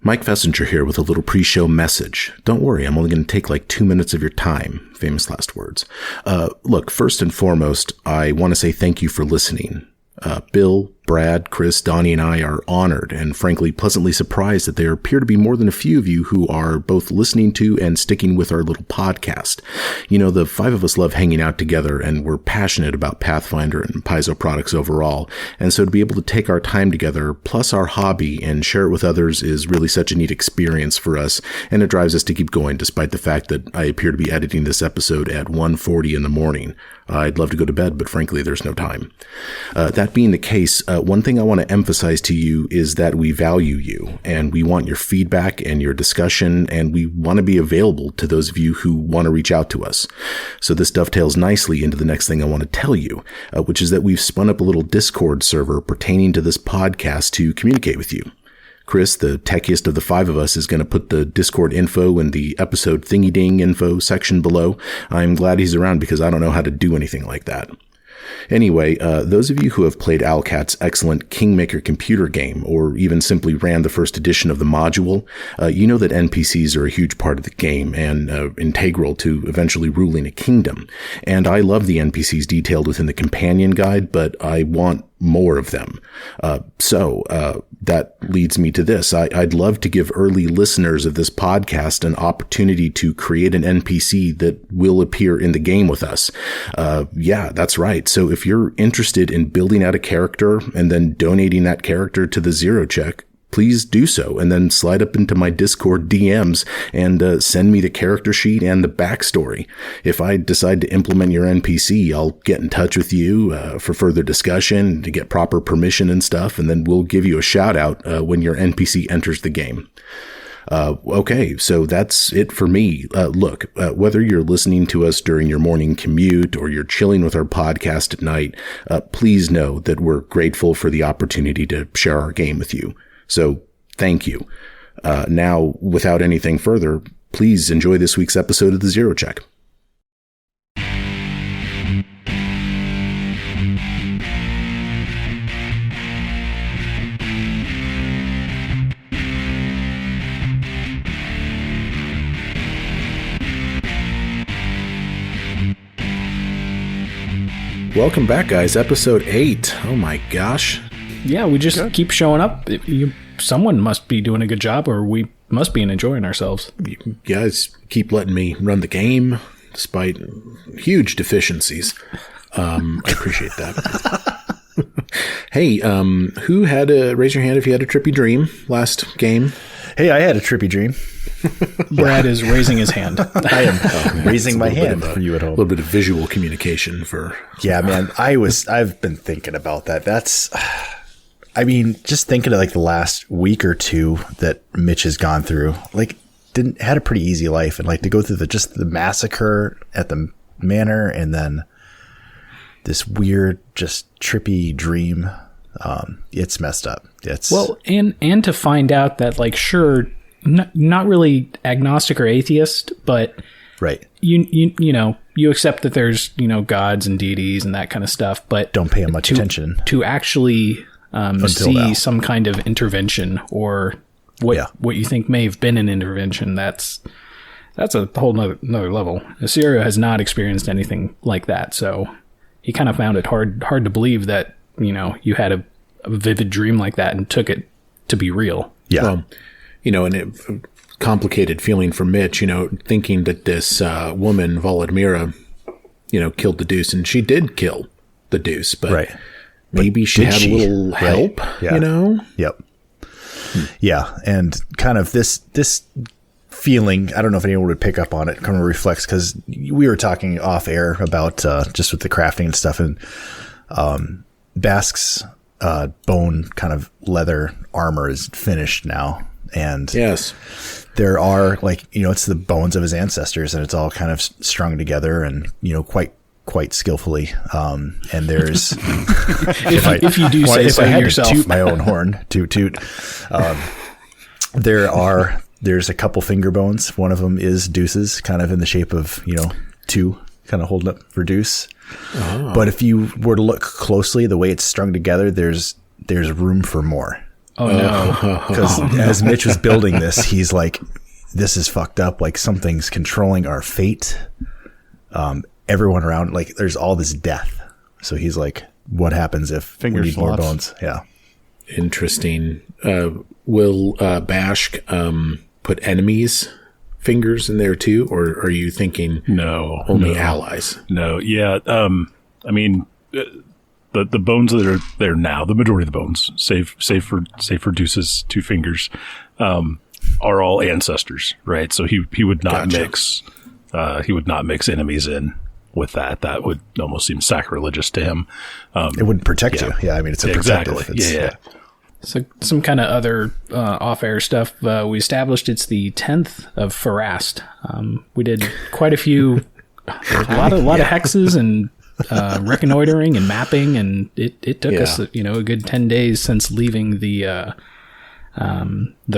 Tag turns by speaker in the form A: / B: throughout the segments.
A: Mike Fessinger here with a little pre-show message. Don't worry, I'm only going to take like 2 minutes of your time. Famous last words. Look, first and foremost, I want to say thank you for listening. Bill, Brad, Chris, Donnie, and I are honored and frankly pleasantly surprised that there appear to be more than a few of you who are both listening to and sticking with our little podcast. You know, the five of us love hanging out together and we're passionate about Pathfinder and Paizo products overall. And so to be able to take our time together, plus our hobby, and share it with others is really such a neat experience for us. And it drives us to keep going despite the fact that I appear to be editing this episode at 1:40 in the morning. I'd love to go to bed, but frankly, there's no time. That being the case, one thing I want to emphasize to you is that we value you and we want your feedback and your discussion, and we want to be available to those of you who want to reach out to us. So this dovetails nicely into the next thing I want to tell you, which is that we've spun up a little Discord server pertaining to this podcast to communicate with you. Chris, the techiest of the five of us, is going to put the Discord info in the episode thingy-ding info section below. I'm glad he's around because I don't know how to do anything like that. Anyway, those of you who have played Alcat's excellent Kingmaker computer game, or even simply ran the first edition of the module, you know that NPCs are a huge part of the game and integral to eventually ruling a kingdom. And I love the NPCs detailed within the companion guide, but I want more of them. So that leads me to this. I'd love to give early listeners of this podcast an opportunity to create an NPC that will appear in the game with us. Yeah, that's right. So if you're interested in building out a character and then donating that character to the Zero Check, please do so, and then slide up into my Discord DMs and send me the character sheet and the backstory. If I decide to implement your NPC, I'll get in touch with you for further discussion, to get proper permission and stuff, and then we'll give you a shout out when your NPC enters the game. Okay, so that's it for me. Look, whether you're listening to us during your morning commute or you're chilling with our podcast at night, please know that we're grateful for the opportunity to share our game with you. So thank you. Now, without anything further, please enjoy this week's episode of The Zero Check. Welcome back, guys. Episode 8. Oh my gosh.
B: Yeah, we just keep showing up. Someone must be doing a good job, or we must be enjoying ourselves.
A: You guys keep letting me run the game, despite huge deficiencies. I appreciate that. Hey, who had raise your hand if you had a trippy dream last game?
C: Hey, I had a trippy dream.
B: Brad is raising his hand.
C: I am raising my hand for you at home.
A: A little bit of visual communication for...
C: Yeah, man, I've been thinking about that. I mean, just thinking of like the last week or two that Mitch has gone through, like had a pretty easy life, and like to go through the massacre at the manor and then this weird, just trippy dream. It's messed up.
B: And to find out that, like, sure, not really agnostic or atheist, but
C: right.
B: You know, you accept that there's, gods and deities and that kind of stuff, but
C: don't pay much attention
B: to actually see now some kind of intervention or what you think may have been an intervention. That's a whole nother level. Assyria has not experienced anything like that, so he kind of found it hard to believe that you had a vivid dream like that and took it to be real.
C: Yeah.
A: Well, and it complicated feeling for Mitch, thinking that this woman, Volodmira, killed the Deuce, and she did kill the Deuce, but
C: right.
A: maybe she had a little help,
C: yeah. Yep. Yeah. And kind of this feeling, I don't know if anyone would pick up on it, kind of reflects, because we were talking off air about just with the crafting and stuff, and Bask's bone kind of leather armor is finished now. And
A: yes,
C: there are it's the bones of his ancestors, and it's all kind of strung together and, quite skillfully. And there's,
B: if you do say so yourself,
C: to toot my own horn, toot. There's a couple finger bones. One of them is Deuce's, kind of in the shape of, two kind of holding up for Deuce. Oh. But if you were to look closely, the way it's strung together, there's room for more.
B: Oh no!
C: Because as Mitch was building this, he's like, "This is fucked up. Like something's controlling our fate." Everyone around, like, there's all this death. So he's like, "What happens if we need more bones?" Yeah.
A: Interesting. Will Bashk put enemies' fingers in there too, or are you thinking only allies?
D: No. Yeah. I mean, the bones that are there now, the majority of the bones, save for Deuce's 2 fingers, are all ancestors, right? So he would not mix. He would not mix enemies in with that. That would almost seem sacrilegious to him.
C: It wouldn't protect you. Yeah, I mean, it's a protective.
D: Yeah.
B: So some kind of other off-air stuff. We established it's the 10th of Farast. We did quite a few, a lot of hexes and reconnoitering and mapping, and it took us a good 10 days since leaving the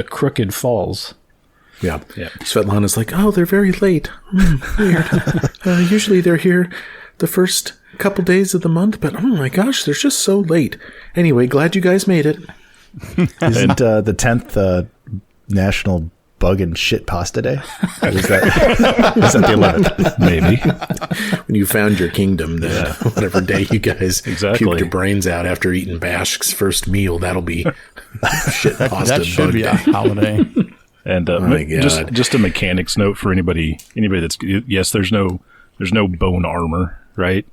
B: Crooked Falls.
A: Yeah. Svetlana's like, oh, they're very late. Weird. Usually they're here the first couple days of the month, but oh my gosh, they're just so late. Anyway, glad you guys made it.
C: Isn't the 10th National Bug and Shit Pasta Day? Is that the 11th?
D: Maybe.
A: When you found your kingdom, whatever day you guys puked your brains out after eating Bashk's first meal, that'll be shit pasta.
E: That should be a holiday.
D: And just a mechanics note for anybody that's there's no bone armor, right?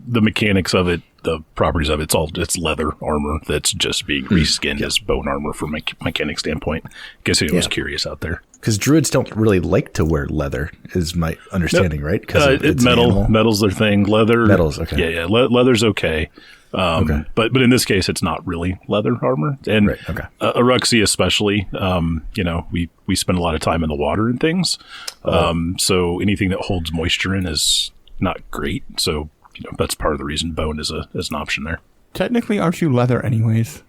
D: The mechanics of it, the properties of it's leather armor that's just being reskinned as bone armor from a mechanic standpoint. Guess who was curious out there?
C: Because druids don't really like to wear leather, is my understanding, right? Because
D: it's metal's their thing. Leather,
C: metals, okay.
D: Yeah, leather's okay. But in this case, it's not really leather armor. And Aruxi especially, we spend a lot of time in the water and things. So anything that holds moisture in is not great. So that's part of the reason bone is an option there.
E: Technically, aren't you leather anyways?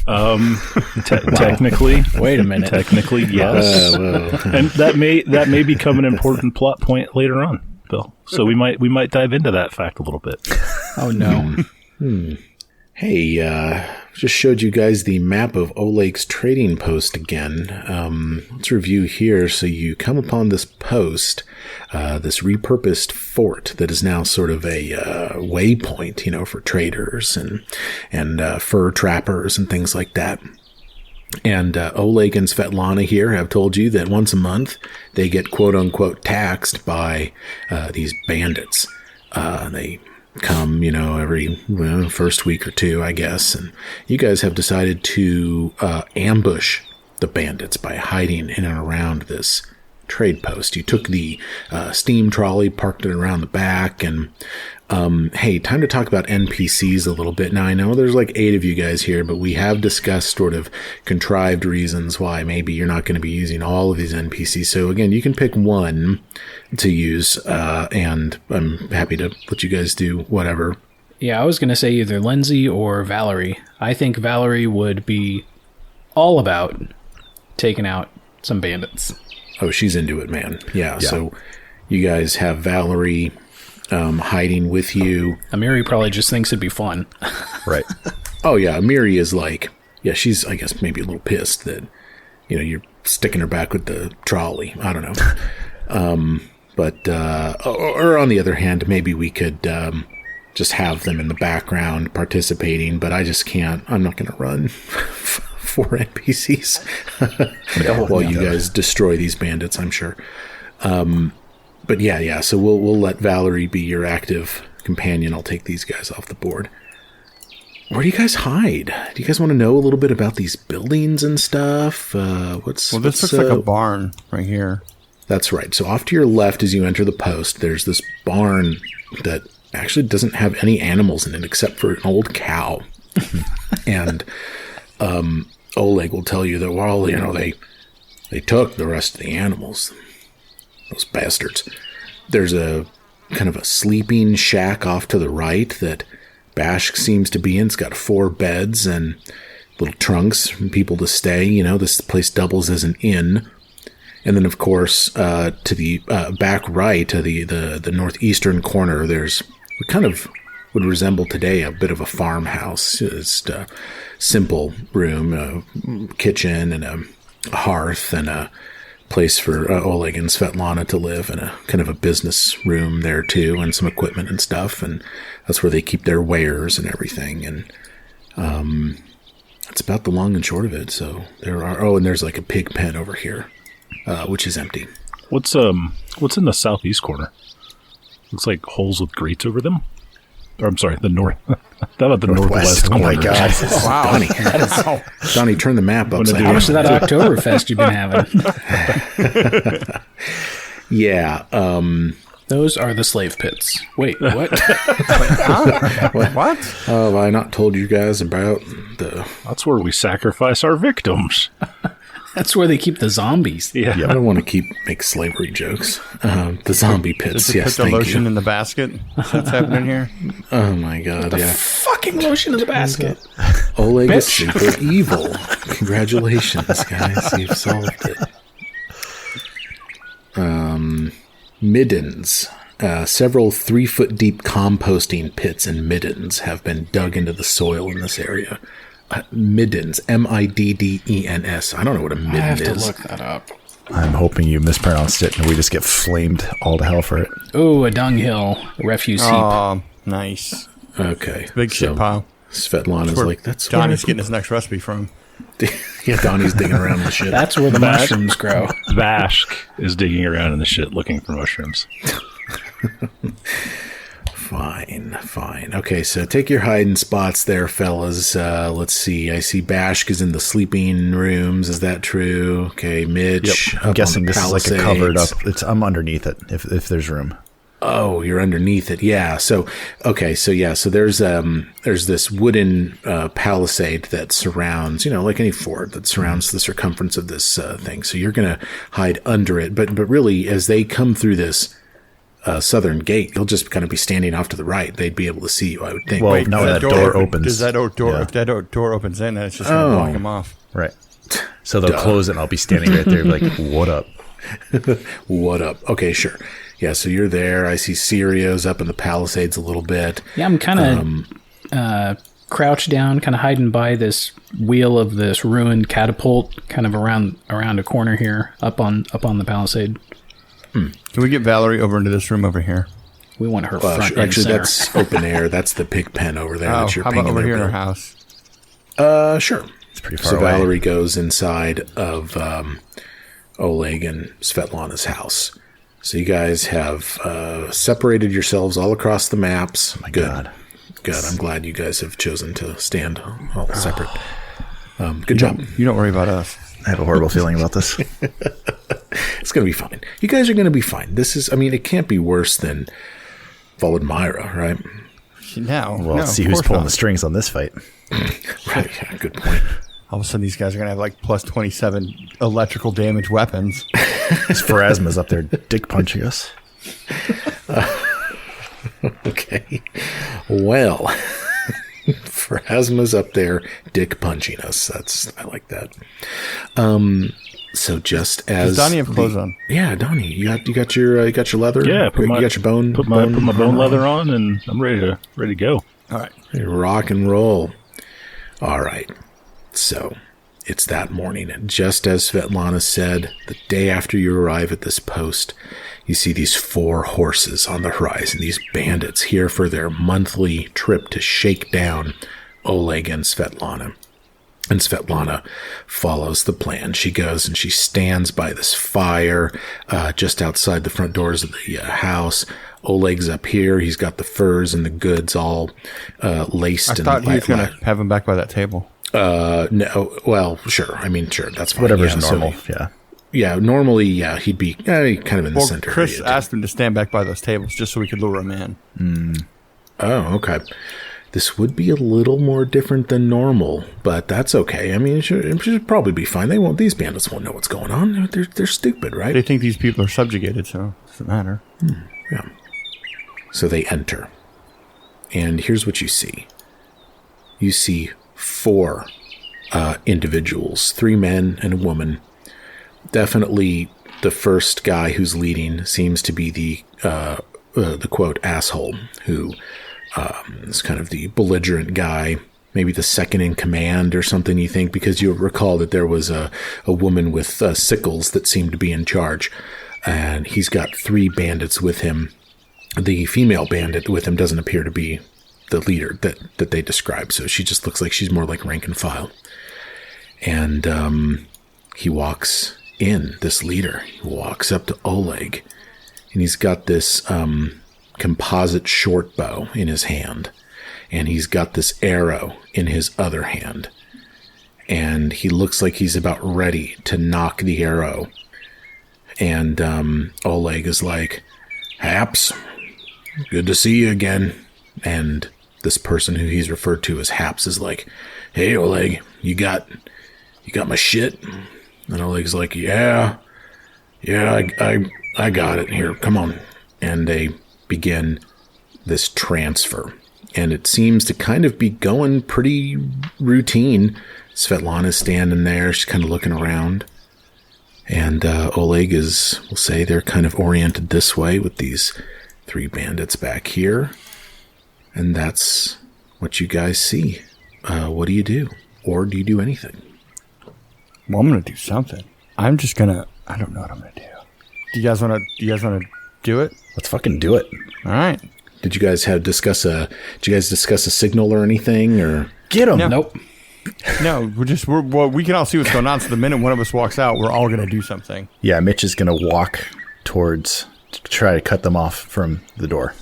D: Technically,
B: wait a minute.
D: Technically, yes, and that may become an important plot point later on, Bill. So we might dive into that fact a little bit.
B: Oh no.
A: Hey, just showed you guys the map of Oleg's trading post again. Let's review here. So you come upon this post, this repurposed fort that is now sort of a waypoint, for traders and fur trappers and things like that. And Oleg and Svetlana here have told you that once a month they get quote unquote taxed by these bandits. They come, every first week or two, I guess. And you guys have decided to ambush the bandits by hiding in and around this trade post. You took the steam trolley, parked it around the back, and hey, time to talk about NPCs a little bit. Now, I know there's like 8 of you guys here, but we have discussed sort of contrived reasons why maybe you're not going to be using all of these NPCs. So again, you can pick one to use, and I'm happy to let you guys do whatever.
B: Yeah, I was going to say either Lindsay or Valerie. I think Valerie would be all about taking out some bandits.
A: Oh, she's into it, man. Yeah. So you guys have Valerie hiding with you.
B: Amiri probably just thinks it'd be fun.
C: Right.
A: Oh, yeah. Amiri is like, she's, I guess, maybe a little pissed that, you're sticking her back with the trolley. I don't know. But on the other hand, maybe we could just have them in the background participating, but I just can't. I'm not going to run 4 NPCs while you guys destroy these bandits, I'm sure. But yeah. So we'll let Valerie be your active companion. I'll take these guys off the board. Where do you guys hide? Do you guys want to know a little bit about these buildings and stuff?
E: This looks like a barn right here.
A: That's right. So off to your left as you enter the post, there's this barn that actually doesn't have any animals in it except for an old cow. And Oleg will tell you that while they took the rest of the animals, those bastards, there's a kind of a sleeping shack off to the right that Bashk seems to be in. It's got 4 beds and little trunks for people to stay. This place doubles as an inn. And then, of course, to the back right, to the northeastern corner, there's kind of would resemble today a bit of a farmhouse. Just a simple room, a kitchen and a hearth and a place for Oleg and Svetlana to live, and a kind of a business room there too, and some equipment and stuff. And that's where they keep their wares and everything. And that's about the long and short of it. So and there's like a pig pen over here, which is empty.
D: What's in the southeast corner? Looks like holes with grates over them. Or I'm sorry, the north. How about the northwest corner?
C: Oh my God!
B: Wow,
A: Donnie, Donnie, turn the map upside down.
B: How much of that Oktoberfest you've been having?
A: Yeah.
B: Those are the slave pits. Wait, what?
E: What?
A: Have I not told you guys about the...
D: That's where we sacrifice our victims.
B: That's where they keep the zombies.
D: Yeah.
A: I don't want to make slavery jokes. The zombie pits,
E: Did you
A: yes,
E: put the
A: thank
E: lotion
A: you.
E: in the basket? That's happening here?
A: Oh my God, yeah.
B: Fucking lotion in the basket.
A: Oleg is
B: Bitch.
A: super evil. Congratulations, guys. You've solved it. Middens. Several 3-foot deep composting pits and middens have been dug into the soil in this area. Middens. Middens. I don't know what a midden
B: I have to
A: is.
B: look that up.
C: I'm hoping you mispronounced it and we just get flamed all to hell for it.
B: Oh, a dunghill refuse heap.
E: Oh, nice.
A: Okay.
E: Big shit pile.
A: Svetlana's
E: Where
A: like, that's
E: Donnie's
A: where
E: getting his next recipe from.
A: Yeah, Donnie's digging around in the shit.
B: That's where the mushrooms grow.
D: Vashk is digging around in the shit looking for mushrooms.
A: Fine. Okay, so take your hiding spots there, fellas. Let's see. I see Bashk is in the sleeping rooms. Is that true? Okay, Mitch.
C: I'm
A: up
C: guessing
A: on the
C: this is like a covered up.
A: Palisades.
C: I'm underneath it if there's room.
A: Oh, you're underneath it. Yeah. So, okay. So there's this wooden palisade that surrounds, like any fort that surrounds the circumference of this thing. So you're going to hide under it. But really, as they come through this southern gate, you'll just kind of be standing off to the right. They'd be able to see you, I would think.
C: Well,
E: Wait,
C: no,
E: that
C: that door opens.
E: Does that door,
C: Yeah.
E: if that door opens in, then it's just going to block him off.
C: Right. So they'll close it and I'll be standing right there like, what up?
A: What up? Okay, sure. Yeah, so you're there. I see Sirio's up in the Palisades a little bit.
B: Yeah, I'm kind of crouched down, kind of hiding by this wheel of this ruined catapult, kind of around a corner here, up on the palisade.
E: Can we get Valerie over into this room over here?
B: We want her front and
A: Actually,
B: center.
A: that's open air. That's the pig pen over there.
E: Oh,
A: that you're
E: how about
A: painting
E: over
A: there,
E: here in our
A: Bill.
E: house?
A: Sure.
C: It's pretty far
A: So
C: away.
A: Valerie goes inside of Oleg and Svetlana's house. So you guys have separated yourselves all across the maps. Good.
C: God.
A: Good. I'm glad you guys have chosen to stand all separate. Good job.
E: You don't worry about us.
C: I have a horrible feeling about this.
A: It's going to be fine. You guys are going to be fine. It can't be worse than Volodmyra, right?
E: No.
C: Well, let's see who's pulling the strings on this fight.
A: Right. Yeah, good point.
E: All of a sudden, these guys are going to have like plus 27 electrical damage weapons.
C: This Pharasma's up there dick punching us.
A: Okay. Well, Pharasma's up there dick punching us. I like that. So just as
E: Does Donnie have clothes on?
A: Yeah, Donnie, you got your leather.
D: Yeah,
A: you got your bone.
D: Put my bone leather on, and I'm ready to go.
E: All right.
A: Rock and roll. All right. So it's that morning, and just as Svetlana said, the day after you arrive at this post, you see these 4 horses on the horizon, these bandits here for their monthly trip to shake down Oleg and Svetlana. And Svetlana follows the plan. She goes and she stands by this fire just outside the front doors of the house. Oleg's up here. He's got the furs and the goods all laced.
E: I thought he was going to have him back by that table.
A: No, well, sure. Sure. That's fine.
C: Whatever's
A: Yeah,
C: normal.
A: So,
C: Yeah.
A: yeah, normally, yeah, he'd be kind of in the center.
E: Chris
A: area.
E: asked him to stand back by those tables just so we could lure him in.
A: Oh, okay. This would be a little more different than normal, but that's okay. It should probably be fine. These bandits won't know what's going on. They're stupid, right?
E: They think these people are subjugated, so it doesn't matter.
A: Yeah. So they enter. And here's what you see. You see 4 individuals, 3 men and a woman. Definitely the first guy who's leading seems to be the quote asshole who It's kind of the belligerent guy, maybe the second in command or something, you think, because you recall that there was a woman with sickles that seemed to be in charge. And he's got 3 bandits with him. The female bandit with him doesn't appear to be the leader that they describe. So she just looks like she's more like rank and file. And he walks in, this leader. He walks up to Oleg. And he's got this composite short bow in his hand. And he's got this arrow in his other hand. And he looks like he's about ready to knock the arrow. And Oleg is like, "Haps, good to see you again." And this person who he's referred to as Haps is like, "Hey, Oleg, you got my shit?" And Oleg's like, yeah, I got it. Here, come on. And they begin this transfer. And it seems to kind of be going pretty routine. Svetlana's standing there. She's kind of looking around. And Oleg is, we'll say they're kind of oriented this way with these 3 bandits back here. And that's what you guys see. What do you do? Or do you do anything?
E: Well, I'm going to do something. I don't know what I'm going to do. Do you guys want to do it?
C: Let's fucking do it.
E: All right.
A: Did you guys discuss a signal or anything, or
C: get him?
E: No.
B: Nope.
E: No, we can all see what's going on. So the minute one of us walks out, we're all going to do something.
C: Yeah, Mitch is going to walk towards to try to cut them off from the door.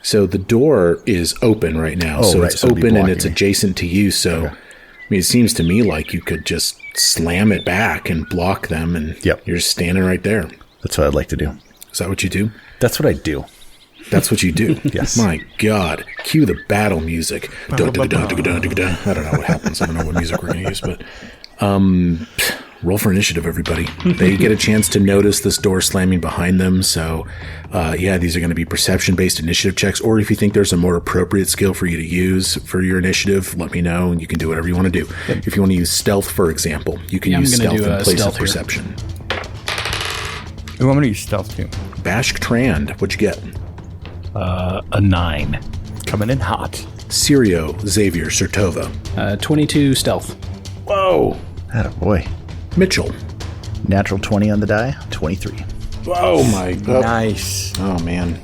A: So the door is open right now.
C: Oh,
A: so
C: right,
A: it's
C: so it'd be
A: open and it's
C: blocking me.
A: adjacent to you. So,
C: Okay.
A: I mean, it seems to me like you could just slam it back and block them, and
C: Yep.
A: you're just standing right there.
C: That's what I'd like to do.
A: Is that what you do?
C: That's what I do.
A: That's what you do.
C: Yes.
A: My God. Cue the battle music. I don't know what happens. I don't know what music we're going to use, but roll for initiative, everybody. They get a chance to notice this door slamming behind them. So, these are going to be perception-based initiative checks. Or if you think there's a more appropriate skill for you to use for your initiative, let me know, and you can do whatever you want to do. Yep. If you want to use stealth, for example, you can use stealth in place of perception.
E: Ooh, I'm going to use stealth too.
A: Bashk Trand, what'd you get?
D: A 9.
E: Coming in hot.
A: Sirio Xavier Sertova.
B: 22 stealth.
A: Whoa.
C: Attaboy.
A: Mitchell.
C: Natural 20 on the die, 23.
A: Oh my God.
E: Nice.
A: Oh man.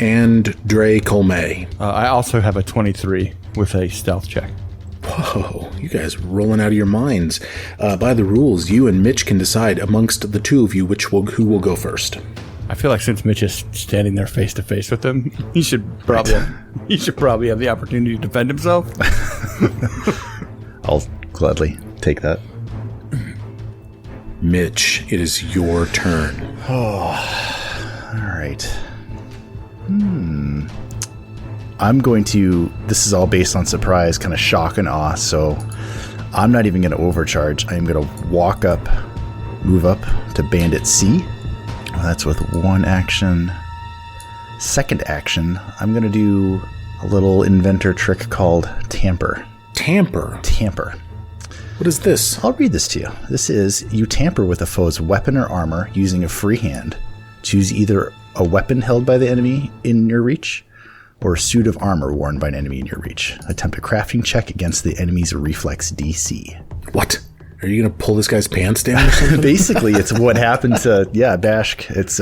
A: And Dre Colmay.
E: I also have a 23 with a stealth check.
A: Whoa, you guys rolling out of your minds. By the rules, you and Mitch can decide amongst the 2 of you who will go first.
E: I feel like since Mitch is standing there face to face with him, he should probably have the opportunity to defend himself.
C: I'll gladly take that.
A: Mitch, it is your turn.
C: All right. I'm going to, this is all based on surprise, kind of shock and awe, so I'm not even going to overcharge. I'm going to move up to Bandit C. That's with 1 action. Second action, I'm going to do a little inventor trick called Tamper.
A: Tamper?
C: Tamper.
A: What is this?
C: I'll read this to you. This is, you tamper with a foe's weapon or armor using a free hand. Choose either a weapon held by the enemy in your reach or a suit of armor worn by an enemy in your reach. Attempt a crafting check against the enemy's reflex DC.
A: What? Are you going to pull this guy's pants down or something?
C: Basically, it's what happened to, Bashk. It's,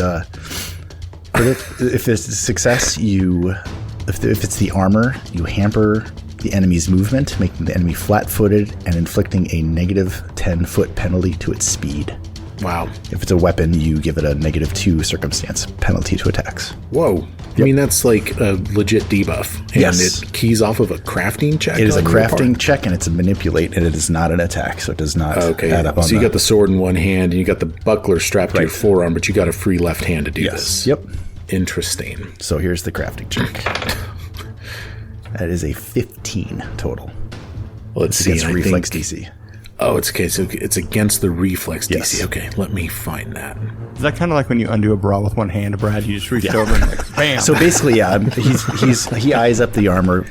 C: if it's a success, if it's the armor, you hamper the enemy's movement, making the enemy flat-footed and inflicting a negative 10-foot penalty to its speed.
A: Wow.
C: If it's a weapon, you give it a negative 2 circumstance penalty to attacks.
A: Whoa. Yep. I mean, that's like a legit debuff. And
C: yes.
A: It keys off of a crafting check?
C: It is a crafting check, and it's a manipulate, and it is not an attack, so it does not add up on
A: So you got the sword in one hand, and you got the buckler strapped to your forearm, but you got a free left hand to do this.
C: Yep.
A: Interesting.
C: So here's the crafting check. That is a 15 total.
A: Well, let's see.
C: Against reflex DC.
A: Oh, it's okay. So it's against the reflex
C: Yes.
A: DC. Okay, let me find that.
E: Is that kind of like when you undo a bra with one hand, Brad? You just reach over and like, bam.
C: So basically, he eyes up the armor,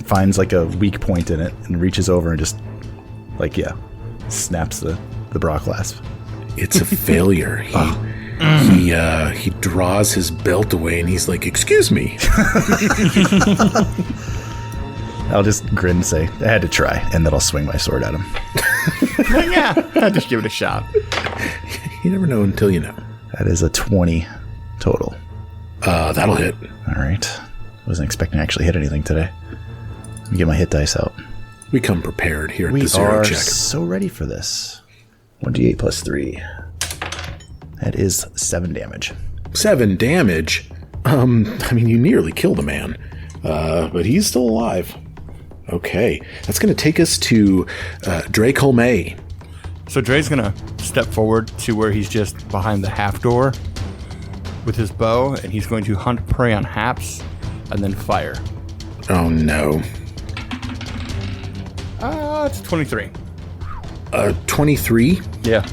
C: finds like a weak point in it, and reaches over and just snaps the bra clasp.
A: It's a failure. He draws his belt away and he's like, "Excuse me."
C: I'll just grin and say, I had to try, and then I'll swing my sword at him.
E: Yeah, I'll just give it a shot.
A: You never know until you know.
C: That is a 20 total.
A: That'll hit.
C: All right. Wasn't expecting to actually hit anything today. Let me get my hit dice out.
A: We come prepared here at
C: We
A: the zero
C: are
A: check.
C: so ready for this. 1d8 plus 3. That is 7 damage.
A: 7 damage. I mean, you nearly killed a man, but he's still alive. Okay, that's going to take us to Drake Holmay.
E: So Dre's going to step forward to where he's just behind the half door with his bow, and he's going to hunt prey on Haps and then fire.
A: Oh, no.
E: It's 23.
A: 23?
E: Yeah.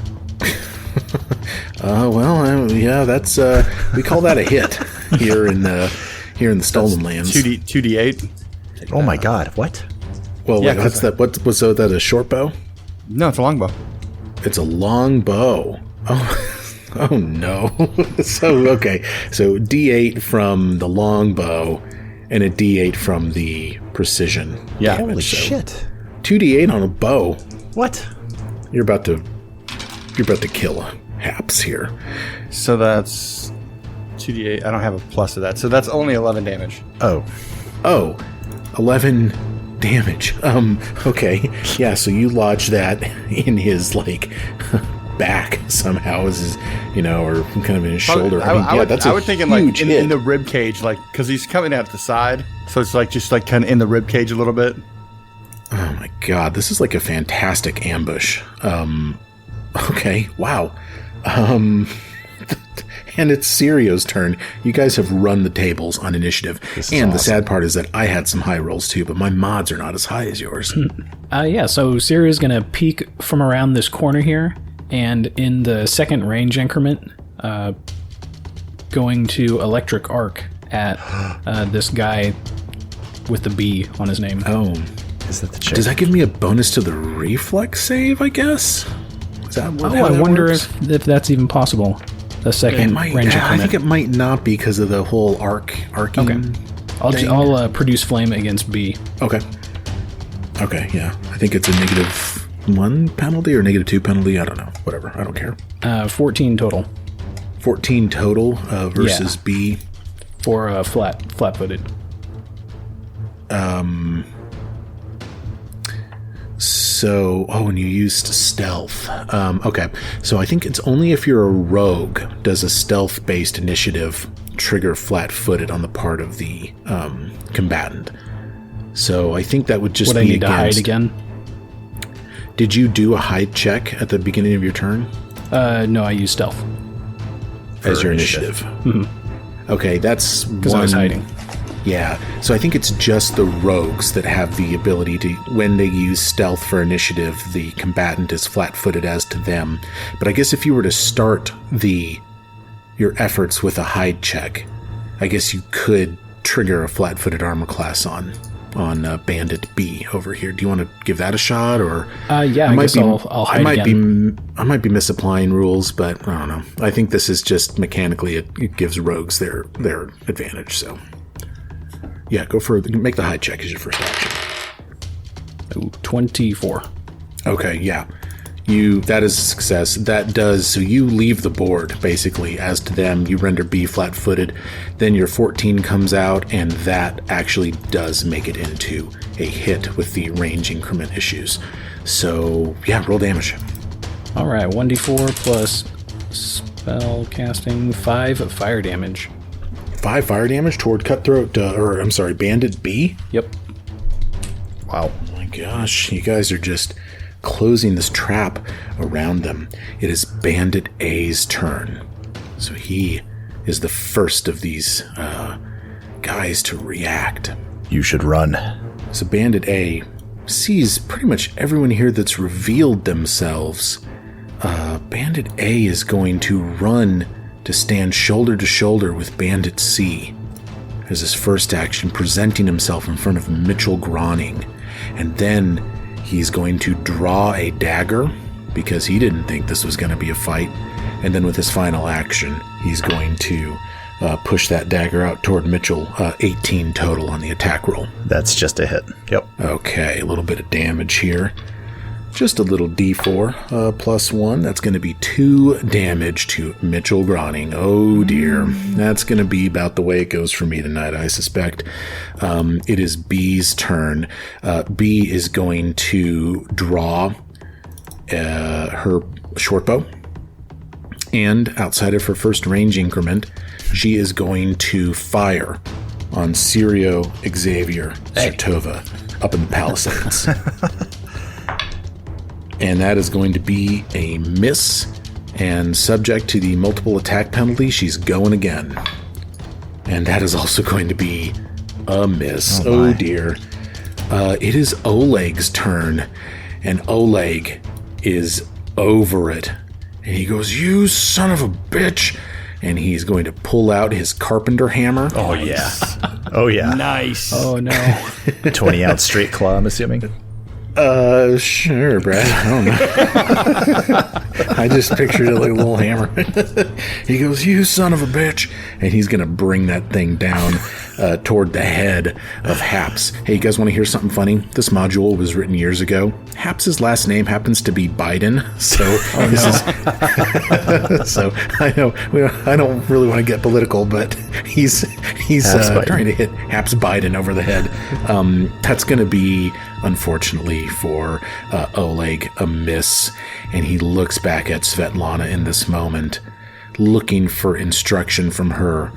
A: Yeah, that's, we call that a hit here in the Stolen Lands.
E: 2d8.
C: Oh my god, what?
A: Well,
E: Yeah,
A: wait, what's that? So that a short bow?
E: No, it's a longbow.
A: It's a long bow. Oh no. So D8 from the long bow and a D8 from the precision.
E: Yeah.
C: Holy shit.
A: 2D8 on a bow.
C: What?
A: You're about to kill Haps here.
E: So that's 2d8. I don't have a plus to that. So that's only 11 damage.
C: Oh.
A: 11 damage. Okay. Yeah, so you lodge that in his, like, back somehow, as his, or kind of in his shoulder.
E: I would think in the rib cage, like, because he's coming out the side. So it's like just like kind of in the rib cage a little bit.
A: Oh my god, this is like a fantastic ambush. Okay, wow. And it's Sirio's turn. You guys have run the tables on initiative. And the sad part is that I had some high rolls too, but my mods are not as high as yours.
B: Yeah, so Sirio's going to peek from around this corner here, and in the second range increment, going to Electric Arc at this guy with the B on his name.
A: Oh.
C: Is that the chick?
A: Does that give me a bonus to the reflex save, I guess? Is that what
B: I wonder if that's even possible. The second range increment.
A: I think it might not be because of the whole arcing.
B: Okay. I'll produce flame against B.
A: Okay, yeah. I think it's a -1 penalty or -2 penalty. I don't know. Whatever. I don't care.
B: 14 total.
A: 14 total versus B.
B: For flat-footed.
A: So, and you used stealth. Okay, so I think it's only if you're a rogue does a stealth-based initiative trigger flat-footed on the part of the combatant. So I think that would just
B: be against... Would I need to hide again?
A: Did you do a hide check at the beginning of your turn?
B: No, I used stealth.
A: As your initiative. Mm-hmm. Okay, that's one...
B: Because I was hiding.
A: Yeah, so I think it's just the rogues that have the ability to, when they use stealth for initiative, the combatant is flat-footed as to them. But I guess if you were to start your efforts with a hide check, I guess you could trigger a flat-footed armor class on Bandit B over here. Do you want to give that a shot, or?
B: Yeah, I guess I'll hide again.
A: I might be misapplying rules, but I don't know. I think this is just mechanically it gives rogues their advantage. So. Yeah, make the hide check as your first action.
B: 24.
A: Okay, yeah. That is a success. That does, so you leave the board, basically, as to them. You render B flat-footed. Then your 14 comes out, and that actually does make it into a hit with the range increment issues. So, yeah, roll damage.
B: All right, 1d4 plus spell casting, 5 fire damage.
A: 5 fire damage toward Bandit B?
B: Yep.
A: Wow. Oh my gosh, you guys are just closing this trap around them. It is Bandit A's turn. So he is the first of these guys to react.
C: You should run.
A: So Bandit A sees pretty much everyone here that's revealed themselves. Bandit A is going to run to stand shoulder to shoulder with Bandit C as his first action, presenting himself in front of Mitchell Groning. And then he's going to draw a dagger because he didn't think this was going to be a fight. And then with his final action, he's going to push that dagger out toward Mitchell. 18 total on the attack roll.
C: That's just a hit. Yep.
A: Okay, a little bit of damage here. Just a little D4 plus 1. That's going to be 2 damage to Mitchell Groning. Oh dear. That's going to be about the way it goes for me tonight, I suspect. It is B's turn. B is going to draw her short bow. And outside of her first range increment, she is going to fire on Sirio Xavier Sertova up in the Palisades. And that is going to be a miss. And subject to the multiple attack penalty, she's going again. And that is also going to be a miss. Oh dear. It is Oleg's turn. And Oleg is over it. And he goes, "You son of a bitch." And he's going to pull out his carpenter hammer.
C: Oh, yeah. Oh, yeah.
E: Nice.
B: Oh, no.
C: 20 out straight claw, I'm assuming.
A: Sure, Brad. I don't know. I just pictured it like a little hammer. He goes, "You son of a bitch." And he's going to bring that thing down toward the head of Haps. Hey, you guys want to hear something funny? This module was written years ago. Haps's last name happens to be Biden. So, so I know I don't really want to get political, but he's trying to hit Haps Biden over the head. That's going to be, unfortunately for Oleg, a miss. And he looks back at Svetlana in this moment, looking for instruction from her.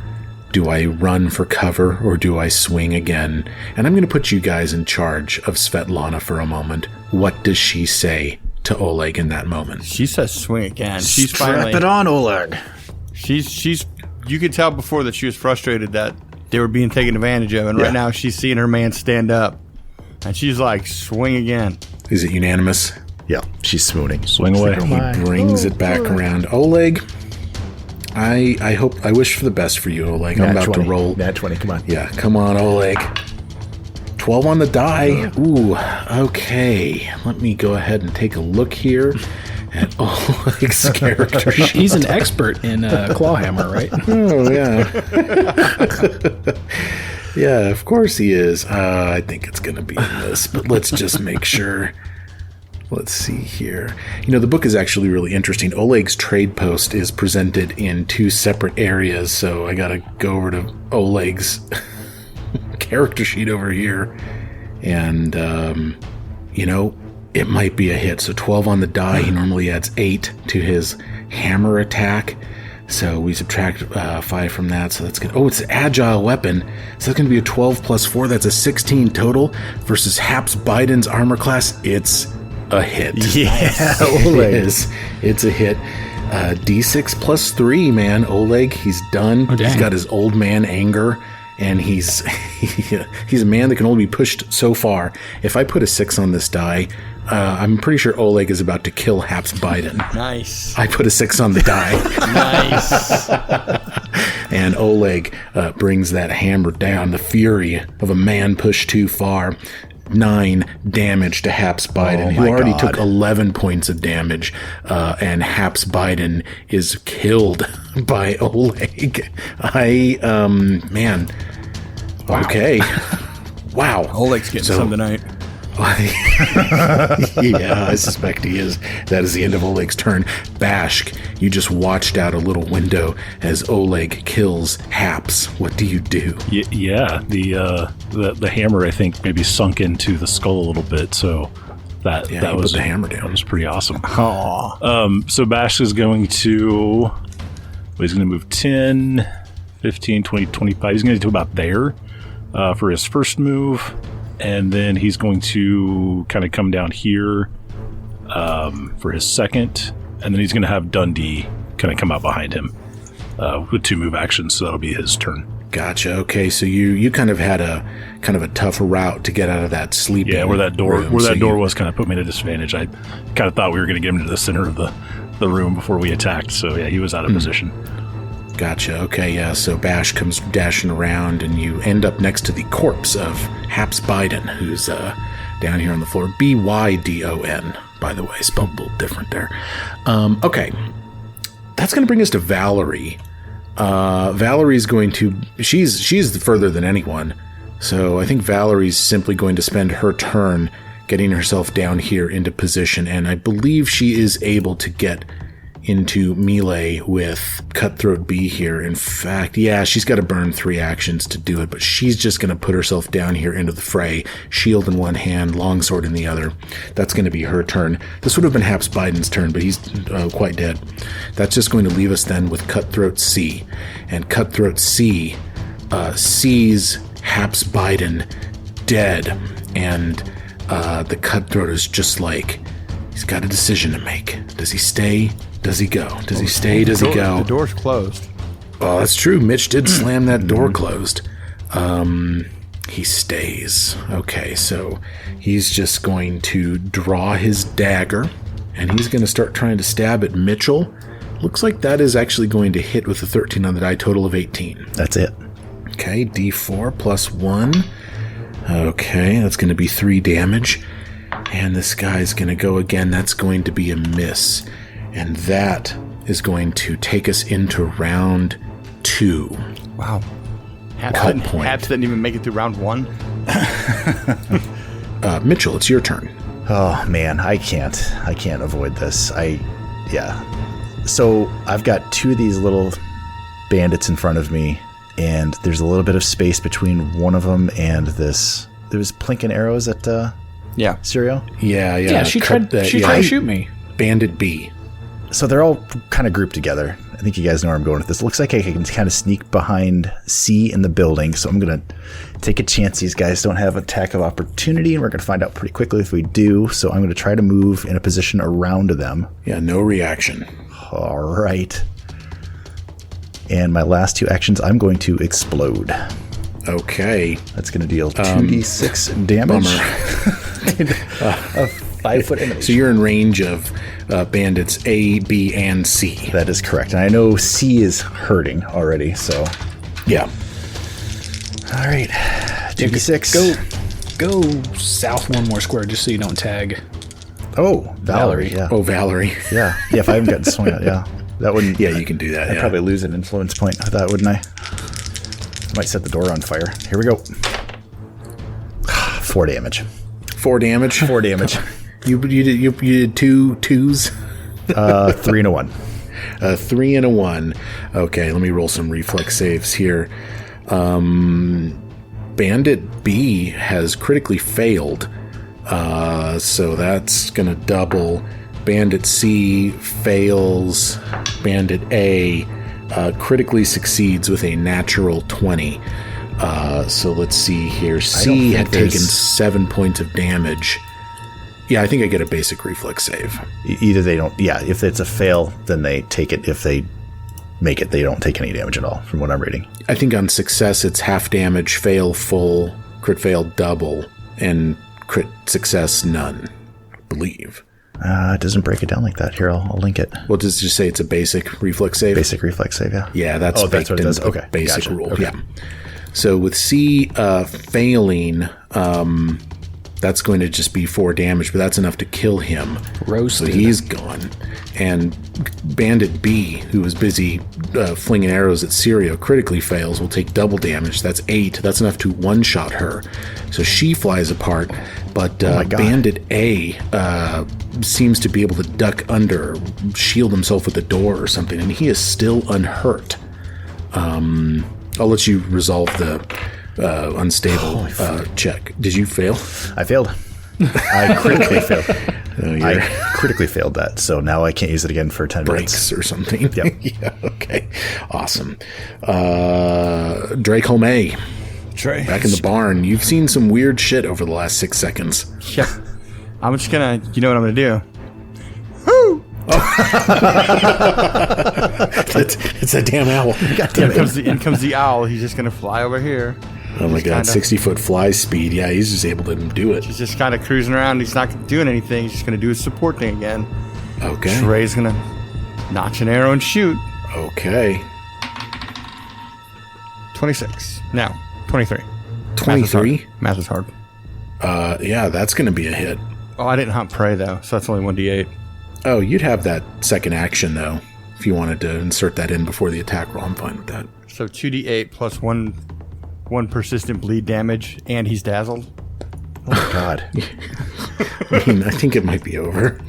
A: Do I run for cover or do I swing again? And I'm going to put you guys in charge of Svetlana for a moment. What does she say to Oleg in that moment?
E: She says swing again. She's
C: Strap it on, Oleg.
E: She's you could tell before that she was frustrated that they were being taken advantage of, and right now she's seeing her man stand up. And she's like, swing again.
A: Is it unanimous?
C: Yeah, she's swooning.
D: Swing away.
A: He brings it back around. Oleg, I wish for the best for you, Oleg. I'm about
C: 20.
A: to roll.
C: Nat 20, come on.
A: Yeah, come on, Oleg. 12 on the die. Ooh, okay. Let me go ahead and take a look here at Oleg's character sheet.
B: He's an expert in clawhammer, right?
A: Oh, yeah. Yeah, of course he is. I think it's going to be in this, but let's just make sure. Let's see here. You know, the book is actually really interesting. Oleg's trade post is presented in 2 separate areas, so I got to go over to Oleg's character sheet over here. And, you know, it might be a hit. So 12 on the die. He normally adds 8 to his hammer attack. So we subtract 5 from that, so that's good. Oh, it's an agile weapon. So that's going to be a 12 plus 4. That's a 16 total versus Haps Biden's armor class. It's a hit.
C: Yeah,
A: Oleg. It is. It's a hit. D6 plus 3, man. Oleg, he's done.
B: Oh, dang.
A: He's got his old man anger, and he's a man that can only be pushed so far. If I put a 6 on this die, I'm pretty sure Oleg is about to kill Haps Biden.
E: Nice.
A: I put a 6 on the die.
E: Nice.
A: And Oleg brings that hammer down. The fury of a man pushed too far. 9 damage to Haps Biden, who already took 11 points of damage. And Haps Biden is killed by Oleg. Man. Wow. Okay. Wow.
E: Oleg's getting some tonight.
A: Yeah, I suspect he is. That is the end of Oleg's turn. Bashk, you just watched out a little window as Oleg kills Haps. What do you do?
D: Yeah, the hammer, I think, maybe sunk into the skull a little bit, so that was
A: put the hammer down.
D: That was pretty awesome.
E: Aww.
D: So Bashk is going to move 10, 15, 20, 25. He's going to do about there for his first move. And then he's going to kind of come down here for his second. And then he's going to have Dundee kind of come out behind him with 2 move actions. So that'll be his turn.
A: Gotcha. Okay, so you kind of had a tough route to get out of that sleeping
D: where that door
A: room.
D: Door was kind of put me at a disadvantage. I kind of thought we were going to get him to the center of the room before we attacked. So yeah, he was out of position.
A: Gotcha. Okay, yeah. So Bash comes dashing around, and you end up next to the corpse of Haps Biden, who's down here on the floor. Bydon, by the way, spelled a little different there. Okay. That's going to bring us to Valerie. Valerie's going to... She's further than anyone. So I think Valerie's simply going to spend her turn getting herself down here into position. And I believe she is able to get into melee with Cutthroat B here. In fact, yeah, she's got to burn 3 actions to do it, but she's just going to put herself down here into the fray, shield in one hand, longsword in the other. That's going to be her turn. This would have been Haps Biden's turn, but he's quite dead. That's just going to leave us then with Cutthroat C. And Cutthroat C sees Haps Biden dead, and the Cutthroat is just like, he's got a decision to make. Does he stay? Does he go? Does he stay? Does he go?
E: The door's closed.
A: Oh, that's true. Mitch did slam that door closed. He stays. Okay, so he's just going to draw his dagger, and he's going to start trying to stab at Mitchell. Looks like that is actually going to hit with a 13 on the die, total of 18.
C: That's it.
A: Okay, D4 plus 1. Okay, that's going to be 3 damage. And this guy's going to go again. That's going to be a miss. And that is going to take us into round 2.
E: Wow. Haps didn't even make it through round 1.
A: Mitchell, it's your turn.
C: Oh man, I can't avoid this. So I've got 2 of these little bandits in front of me, and there's a little bit of space between one of them and this. There was plinking arrows at Sirio.
A: Yeah.
B: She tried to shoot me.
A: Bandit B.
C: So they're all kind of grouped together. I think you guys know where I'm going with this. It looks like I can kind of sneak behind C in the building. So I'm going to take a chance these guys don't have attack of opportunity, and we're going to find out pretty quickly if we do. So I'm going to try to move in a position around them.
A: Yeah, no reaction.
C: All right. And my last 2 actions, I'm going to explode.
A: Okay.
C: That's going to deal 2d6 damage. A 5-foot enemy.
A: So you're in range of bandits A, B, and C.
C: That is correct. And I know C is hurting already, so...
A: Yeah.
C: All right. 2d6.
B: Go south 1 more square just so you don't tag.
C: Oh, Valerie. Yeah.
A: Oh, Valerie.
C: Yeah. Yeah, if I haven't gotten swung at, yeah. That wouldn't...
A: Yeah, you can do that.
C: I'd probably lose an influence point with that, wouldn't I? Might set the door on fire. Here we go. 4 damage.
A: 4 damage?
C: 4 damage.
A: You did 2 twos?
C: 3 and a 1.
A: 3 and a 1. Okay, let me roll some reflex saves here. Bandit B has critically failed, so that's going to double. Bandit C fails. Bandit A critically succeeds with a natural 20. So let's see here. C had taken 7 points of damage. Yeah, I think I get a basic reflex save.
C: Either they don't... Yeah, if it's a fail, then they take it. If they make it, they don't take any damage at all, from what I'm reading.
A: I think on success, it's half damage, fail full, crit fail double, and crit success none, I believe.
C: It doesn't break it down like that. Here, I'll link it.
A: Well, does it just say it's a basic reflex save?
C: Basic reflex save, yeah.
A: Yeah, that's
C: baked into the
A: okay, basic
C: gotcha.
A: rule.
C: Okay.
A: Yeah. So with C failing, that's going to just be 4 damage, but that's enough to kill him.
B: Roasted.
A: So he's gone. And Bandit B, who was busy flinging arrows at Sirio, critically fails, will take double damage. That's 8. That's enough to one-shot her. So she flies apart, but Bandit A seems to be able to duck under, shield himself with the door or something, and he is still unhurt. I'll let you resolve the unstable check. Did you fail?
C: I failed. I critically failed. I critically failed that, so now I can't use it again for 10
A: breaks
C: minutes.
A: Or something.
C: Yep.
A: Yeah, okay. Awesome. Drake Homey.
E: Trey.
A: Back in the barn. You've seen some weird shit over the last 6 seconds.
E: Yeah. I'm just gonna... You know what I'm gonna do?
A: It's a damn owl.
E: In comes the owl. He's just gonna fly over here.
A: Oh my god, 60-foot fly speed. Yeah, he's just able to do it.
E: He's just kind of cruising around. He's not doing anything. He's just gonna do his support thing again.
A: Okay.
E: Trey's gonna notch an arrow and shoot.
A: Okay.
E: 26. Now, 23.
A: 23?
E: Math is hard.
A: Yeah, that's gonna be a hit.
E: Oh, I didn't hunt prey though, so that's only 1d8.
A: Oh, you'd have that second action though if you wanted to insert that in before the attack roll, I'm fine with that.
E: So 2d8 plus one persistent bleed damage, and he's dazzled.
C: Oh my god.
A: I mean, I think it might be over.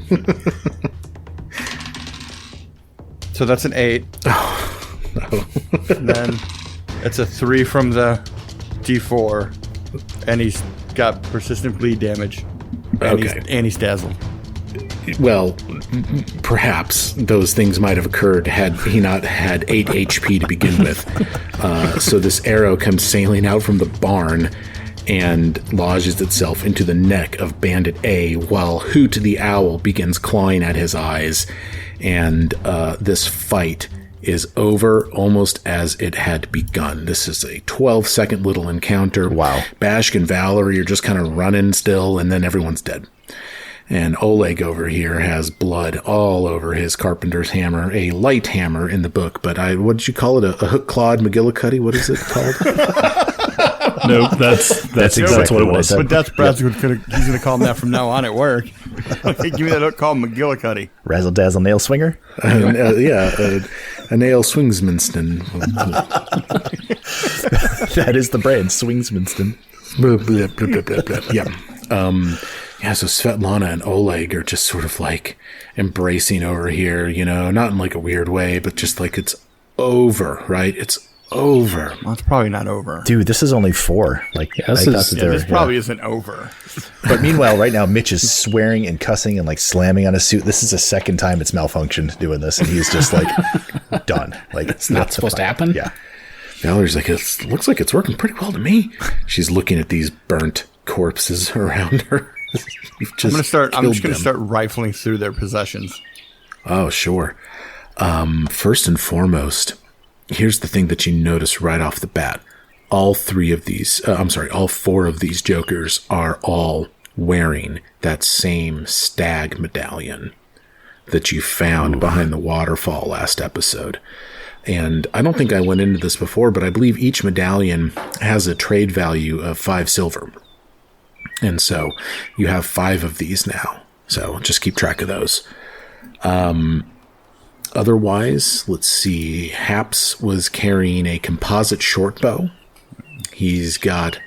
E: So that's an 8.
A: Oh, no.
E: And then it's a 3 from the d4, and he's got persistent bleed damage. And
A: Okay.
E: He's dazzled.
A: Well, perhaps those things might have occurred had he not had 8 HP to begin with. So this arrow comes sailing out from the barn and lodges itself into the neck of Bandit A, while Hoot the Owl begins clawing at his eyes. And this fight is over almost as it had begun. This is a 12-second little encounter.
C: Wow.
A: Bashk and Valerie are just kind of running still, and then everyone's dead. And Oleg over here has blood all over his carpenter's hammer, a light hammer in the book, but what did you call it? A hook-clawed McGillicuddy? What is it called?
D: No, that's
C: exactly
D: what it
C: what I
D: was.
C: said.
E: But that's Brad's he's going to call him that from now on at work. Give me that hook called McGillicuddy.
C: Razzle dazzle nail swinger.
A: A nail swingsmanston.
C: That is the brand, Swingsmanston.
A: Yeah. Yeah, so Svetlana and Oleg are just sort of like embracing over here, not in like a weird way, but just like it's over, right? It's over.
E: Well, it's probably not over.
C: Dude, this is only 4.
E: This probably isn't over.
C: But meanwhile, right now, Mitch is swearing and cussing and like slamming on his suit. This is the second time it's malfunctioned doing this, and he's just like done. Like
B: it's not supposed to happen.
C: Yeah.
A: Valerie's like, it looks like it's working pretty well to me. She's looking at these burnt corpses around her. I'm
E: just going to start rifling through their possessions.
A: Oh, sure. First and foremost, here's the thing that you notice right off the bat. All 4 of these jokers are all wearing that same stag medallion that you found behind the waterfall last episode. And I don't think I went into this before, but I believe each medallion has a trade value of 5 silver. And so you have 5 of these now. So just keep track of those. Otherwise, let's see. Haps was carrying a composite short bow. He's got...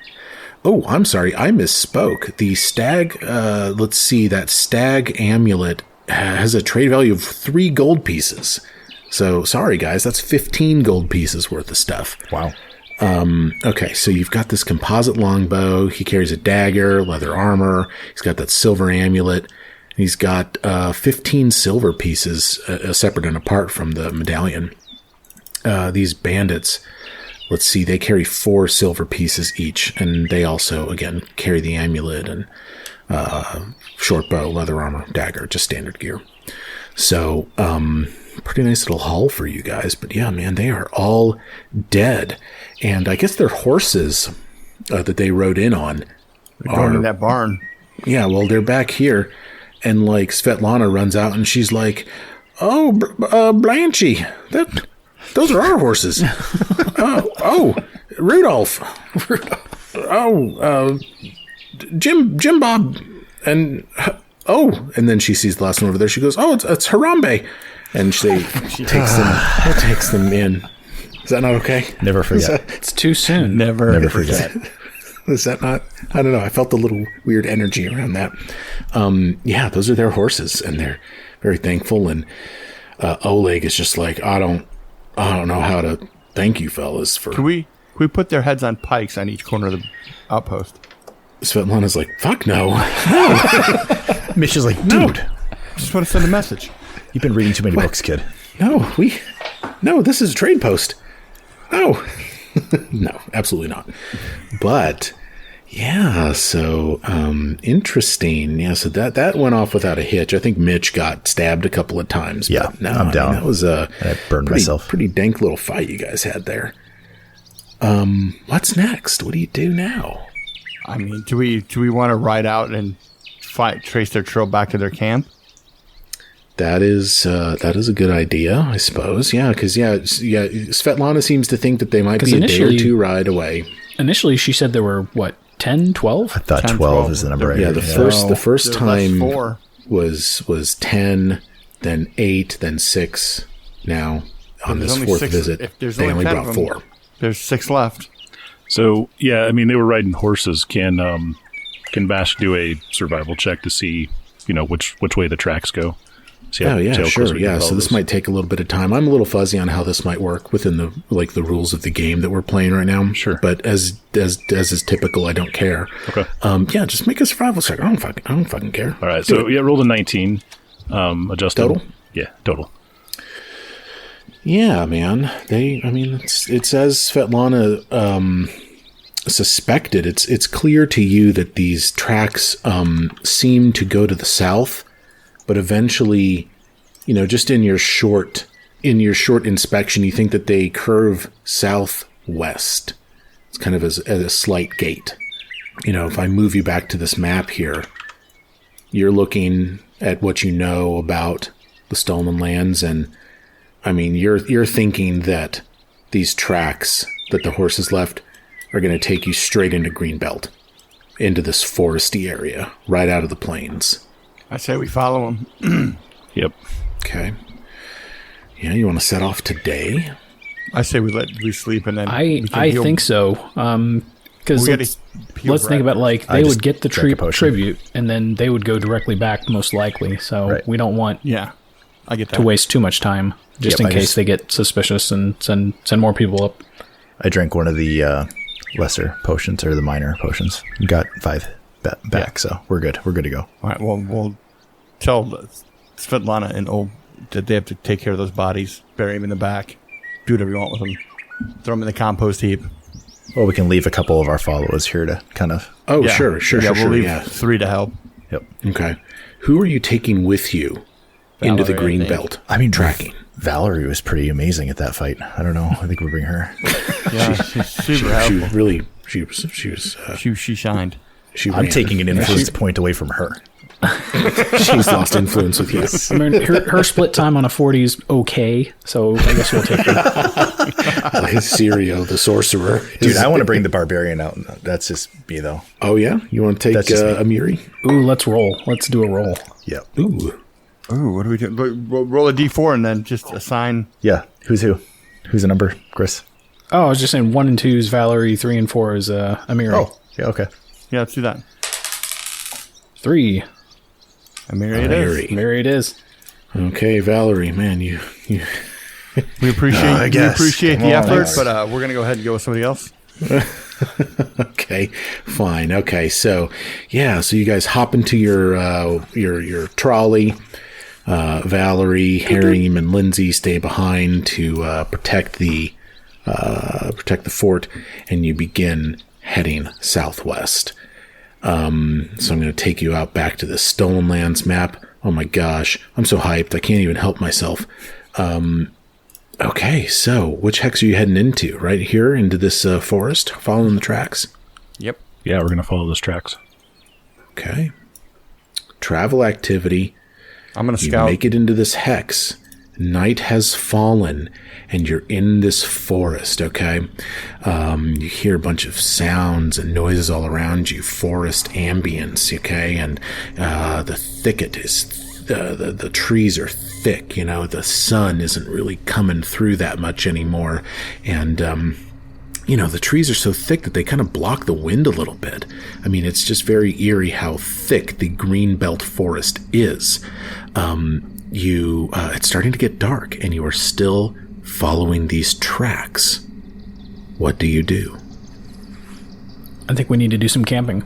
A: Oh, I'm sorry. I misspoke. The stag... let's see. That stag amulet has a trade value of 3 gold pieces. So, sorry, guys. That's 15 gold pieces worth of stuff.
C: Wow.
A: Okay, so you've got this composite longbow. He carries a dagger, leather armor. He's got that silver amulet. He's got 15 silver pieces separate and apart from the medallion. These bandits, let's see, they carry 4 silver pieces each, and they also, again, carry the amulet and short bow, leather armor, dagger, just standard gear. So, pretty nice little haul for you guys. But yeah, man, they are all dead. And I guess their horses that they rode in on
E: are going in that barn.
A: Yeah, well, they're back here. And like Svetlana runs out and she's like, "Oh, Blanchy, those are our horses." Rudolph. Jim Bob. And and then she sees the last one over there. She goes, "Oh, it's Harambe." And she takes them in. Is that not okay?
C: Never forget.
B: It's too soon.
C: Never forget.
A: Is that not? I don't know. I felt a little weird energy around that. Yeah, those are their horses, and they're very thankful. And Oleg is just like, I don't know how to thank you fellas for.
E: Can we put their heads on pikes on each corner of the outpost?
A: Svetlana's like, fuck no.
C: Mitch is like, dude,
E: just want to send a message.
C: You've been reading too many books, kid.
A: No, this is a trade post. No. No, absolutely not. But yeah, so interesting. Yeah, so that went off without a hitch. I think Mitch got stabbed a couple of times.
C: Yeah,
A: but no,
C: I'm down.
A: That was
C: I burned myself.
A: Pretty dank little fight you guys had there. What's next? What do you do now?
E: I mean, do we want to ride out and trace their trail back to their camp?
A: That is a good idea, I suppose. Yeah, because Svetlana seems to think that they might be a day or 2 ride away.
B: Initially, she said there were 10, 12?
C: I thought 12 is the number.
A: Yeah, the first time
E: 4.
A: was 10, then 8, then 6, now on this fourth visit, they only brought 4.
E: There's 6 left.
D: So, yeah, I mean, they were riding horses. Can Bash do a survival check to see, which way the tracks go? See
A: sure. Yeah, so this might take a little bit of time. I'm a little fuzzy on how this might work within the rules of the game that we're playing right now.
D: Sure.
A: But as is typical, I don't care.
D: Okay.
A: Just make a survival check. I don't fucking care.
D: All right. So, rolled a 19. Adjusted.
A: Total?
D: Yeah, total.
A: Yeah, man. It says Svetlana suspected. It's clear to you that these tracks seem to go to the south, but eventually, just in your short inspection, you think that they curve southwest. It's kind of as a slight gate. If I move you back to this map here, you're looking at what you know about the stolen lands, and you're thinking that these tracks that the horses left are going to take you straight into Greenbelt, into this foresty area, right out of the plains.
E: I say we follow them.
D: Yep.
A: Okay. Yeah, you want to set off today?
E: I say we sleep and then
B: I think so. Because let's think about they would get the tribute and then they would go directly back most likely. So we don't want
E: I get that.
B: to waste too much time just in case they get suspicious and send more people up.
C: I drank one of the lesser potions or the minor potions. Got 5 back, so we're good. We're good to go.
E: All right. Well, we'll tell Svetlana and Oleg that they have to take care of those bodies, bury them in the back, do whatever you want with them, throw them in the compost heap.
C: Well, we can leave a couple of our followers here to kind of...
A: Oh, yeah. Sure.
E: We'll leave 3 to help.
C: Yep.
A: Okay. Who are you taking with you into the Greenbelt? Tracking.
C: Valerie was pretty amazing at that fight. I don't know. I think we'll bring her.
E: Yeah, she's super helpful.
A: She
E: shined.
C: I'm taking an influence point away from her.
A: She's lost influence with you.
B: Her split time on a 40 is okay, so I guess we'll take her.
A: Sirio, the sorcerer.
C: Dude, I want to bring the barbarian out. That's just me, though.
A: Oh, yeah? You want to take Amiri?
B: Ooh, let's roll. Let's do a roll.
C: Yep.
E: Ooh, what do we do? Roll a d4 and then just assign.
C: Yeah. Who's who? Who's the number, Chris?
B: Oh, I was just saying 1 and 2 is Valerie, 3 and 4 is Amiri.
C: Oh, yeah, okay.
E: Yeah, let's do that.
B: 3.
E: Amiri it is.
A: Okay, Valerie, man, you
E: we appreciate the effort, but we're gonna go ahead and go with somebody else.
A: Okay, fine. Okay, so you guys hop into your trolley. Valerie, Harry, and Lindsay stay behind to protect the fort, and you begin heading southwest. So I'm going to take you out back to the Stolen Lands map. Oh my gosh, I'm so hyped. I can't even help myself. Okay, so which hex are you heading into? Right here into this forest, following the tracks?
E: Yep.
D: Yeah, we're going to follow those tracks.
A: Okay. Travel activity.
E: I'm going to scout.
A: You make it into this hex. Night has fallen, and you're in this forest, okay? You hear a bunch of sounds and noises all around you, forest ambience, okay? And the thicket is, the trees are thick, the sun isn't really coming through that much anymore. And, the trees are so thick that they kind of block the wind a little bit. It's just very eerie how thick the Greenbelt forest is. It's starting to get dark, and you are still following these tracks. What do you do?
B: I think we need to do some camping.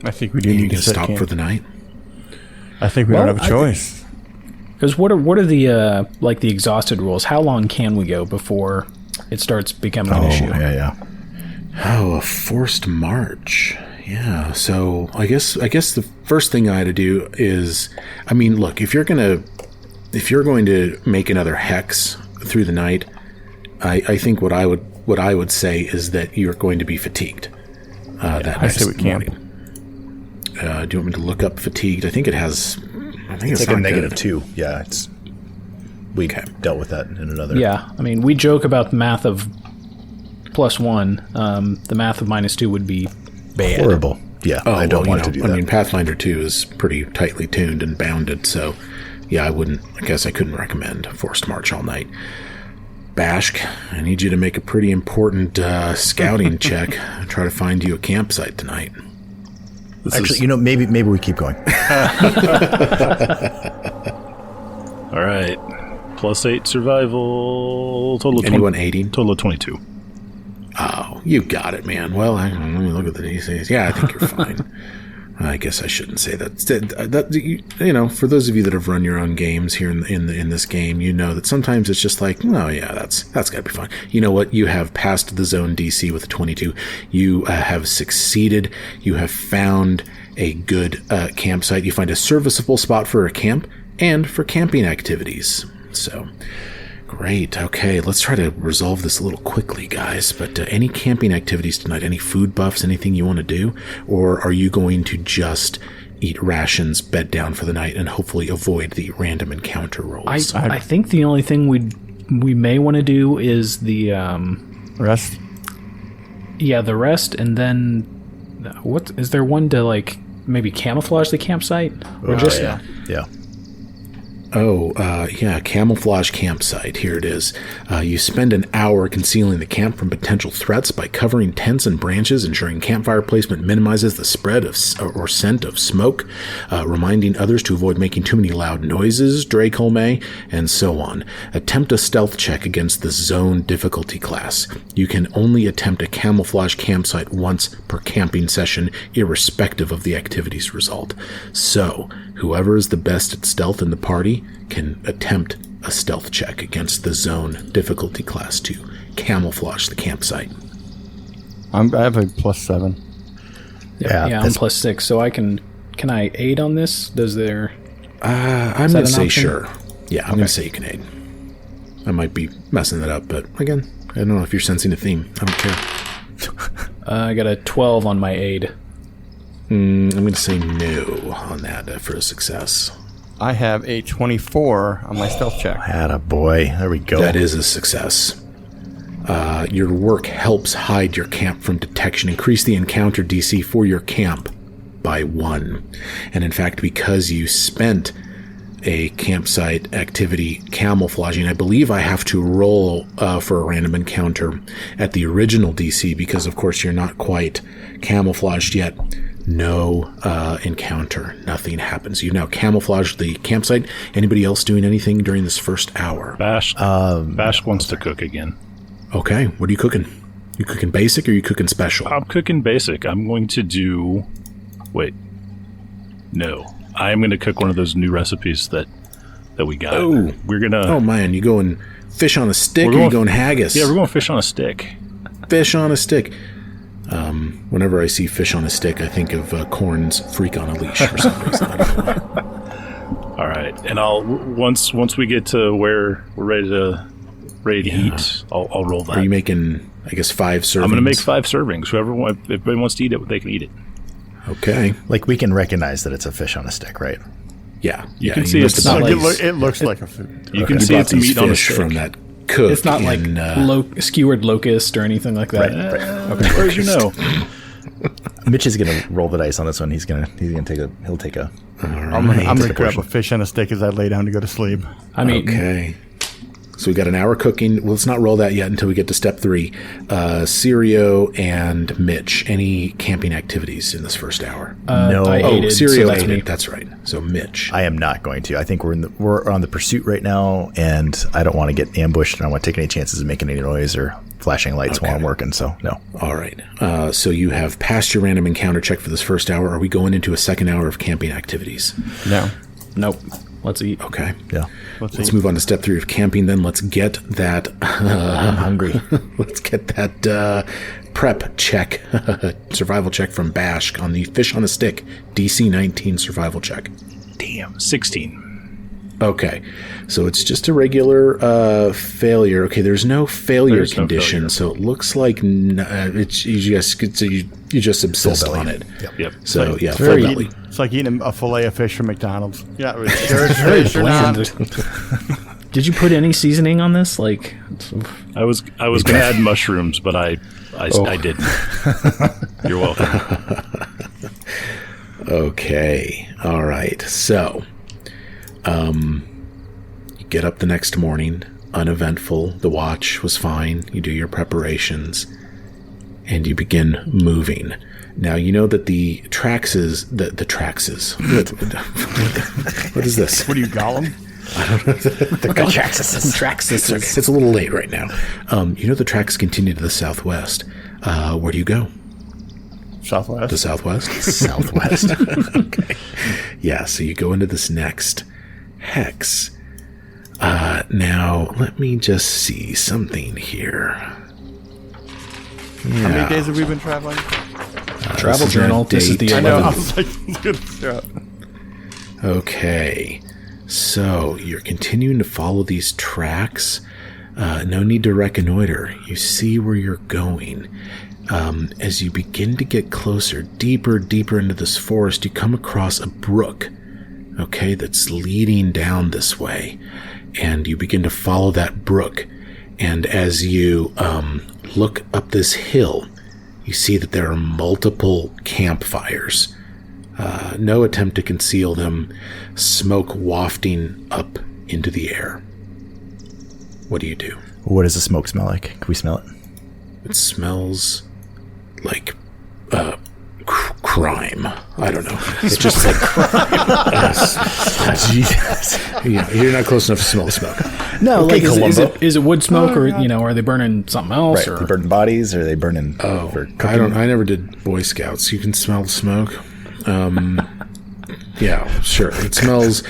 E: I think we do need to
A: stop for the night.
E: I think we don't have a choice.
B: Because what are the the exhausted rules? How long can we go before it starts becoming an issue?
C: Yeah.
B: Oh,
A: a forced march. Yeah, so I guess the first thing I had to do is, look, if you're going to make another hex through the night, I think what I would say is that you're going to be fatigued.
E: I say we camp.
A: Do you want me to look up fatigued? I think it's
C: like a -2. Yeah, we dealt with that in another.
B: Yeah, we joke about the math of +1. The math of -2 would be bad.
C: Horrible. Yeah, I don't want to do that.
A: Pathfinder 2 is pretty tightly tuned and bounded, so yeah, I guess I couldn't recommend forced march all night. Bashk, I need you to make a pretty important scouting check. Try to find you a campsite tonight.
C: Actually, maybe we keep going.
D: All right. +8 survival. Total of
A: Anyone aiding?
D: Total of 22.
A: Oh, you got it, man. Well, let me look at the DCs. Yeah, I think you're fine. I guess I shouldn't say that. For those of you that have run your own games here in this game, you know that sometimes it's just like, oh yeah, that's got to be fine. You know what? You have passed the zone DC with a 22. You have succeeded. You have found a good campsite. You find a serviceable spot for a camp and for camping activities. So, great. Okay, let's try to resolve this a little quickly, guys. But any camping activities tonight? Any food buffs? Anything you want to do? Or are you going to just eat rations, bed down for the night, and hopefully avoid the random encounter rolls?
B: I think the only thing we may want to do is the
E: rest.
B: Yeah, the rest, and then what is there one to maybe camouflage the campsite or just
C: yeah.
A: Camouflage campsite. Here it is. You spend an hour concealing the camp from potential threats by covering tents and branches, ensuring campfire placement minimizes the spread of or scent of smoke, reminding others to avoid making too many loud noises, Dracolme, and so on. Attempt a stealth check against the zone difficulty class. You can only attempt a camouflage campsite once per camping session, irrespective of the activity's result. So, whoever is the best at stealth in the party can attempt a stealth check against the zone difficulty class to camouflage the campsite.
E: I have a +7.
B: Yeah, I'm +6, so I can I aid on this? Does there...
A: I'm going to say sure. Yeah, I'm going to say you can aid. I might be messing that up, but again, I don't know if you're sensing a theme. I don't care.
B: I got a 12 on my aid.
A: I'm going to say no on that for a success.
E: I have a 24 on my stealth check.
C: Attaboy. There we go.
A: That is a success. Your work helps hide your camp from detection. Increase the encounter DC for your camp by 1. And in fact, because you spent a campsite activity camouflaging, I believe I have to roll for a random encounter at the original DC because, of course, you're not quite camouflaged yet. No encounter. Nothing happens. You've now camouflaged the campsite. Anybody else doing anything during this first hour?
D: Bash wants to cook again.
A: Okay. What are you cooking? You cooking basic or you cooking special?
D: I'm cooking basic. I'm going to do... Wait. No. I'm going to cook one of those new recipes that we got.
A: Oh.
D: We're going to...
A: Oh, man. You going fish on a stick or you going haggis?
D: Yeah, we're going fish on a stick.
A: Fish on a stick. Whenever I see fish on a stick, I think of Korn's Freak on a Leash for some reason. I don't know why.
D: All right, and I'll once we get to where we're ready to eat, I'll roll that.
A: Are you making, I guess, 5 servings?
D: I'm going to make 5 servings. If everybody wants to eat it, they can eat it.
A: Okay.
C: We can recognize that it's a fish on a stick, right?
A: Yeah.
D: You can see it's not
E: it looks like a food.
D: You can see it's meat on a stick.
A: From that cook.
B: It's not like skewered locust or anything like that.
C: Right.
D: Okay. Where did you know?
C: Mitch is gonna roll the dice on this one. He'll take a.
E: I'm gonna grab a fish on a stick as I lay down to go to sleep.
B: I mean,
A: okay. So we got an hour cooking. Well, let's not roll that yet until we get to step 3. Sirio and Mitch, any camping activities in this first hour?
C: No.
A: Sirio
B: that's
A: aided.
B: me.
A: That's right. So Mitch.
C: I am not going to. I think we're on the pursuit right now, and I don't want to get ambushed, and I don't want to take any chances of making any noise or flashing lights while I'm working. So no.
A: All right. So you have passed your random encounter check for this first hour. Are we going into a second hour of camping activities?
E: No.
B: Nope. Let's eat.
A: Okay.
C: Yeah.
A: Let's move on to step 3 of camping. Then let's get that.
C: I'm hungry.
A: Let's get that prep check, survival check from Bash on the fish on a stick, DC 19 survival check.
D: Damn, 16.
A: Okay, so it's just a regular failure. Okay, there's no failure condition, so it looks like it's you just subsist on it.
D: Yep.
A: So
E: it's
A: full belly.
E: It's like eating a fillet of fish from McDonald's. Yeah,
B: it's very bland. Did you put any seasoning on this? Like,
D: I was going to add mushrooms, but I didn't. You're welcome.
A: Okay. All right. So You get up the next morning, uneventful. The watch was fine. You do your preparations, and you begin moving. Now, you know that the Traxes... The Traxes... What is this?
E: What do you, Gollum?
A: I don't know. The Traxes. It's a little late right now. You know the tracks continue to the southwest. Where do you go?
E: Southwest.
A: The southwest?
C: Southwest.
A: Okay. Yeah, so you go into this next hex. Now, let me just see something here. Yeah.
E: How many days have we been traveling?
B: Travel journal. This is the 11th.
E: I know. I was like, good.
A: Okay. So, you're continuing to follow these tracks. No need to reconnoiter. You see where you're going. As you begin to get closer, deeper into this forest, you come across a brook, okay, that's leading down this way. And you begin to follow that brook. And as you look up this hill, you see that there are multiple campfires. No attempt to conceal them, smoke wafting up into the air. What do you do?
C: What does the smoke smell like? Can we smell it?
A: It smells like crime. I don't know. It's just like crime. Jesus. Yeah, you're not close enough to smell the smoke.
B: No,
C: okay,
B: like is it wood smoke or are they burning something else?
C: Right. Are they burning bodies or are they burning for cooking?
A: I never did Boy Scouts. You can smell the smoke. Yeah, sure. It smells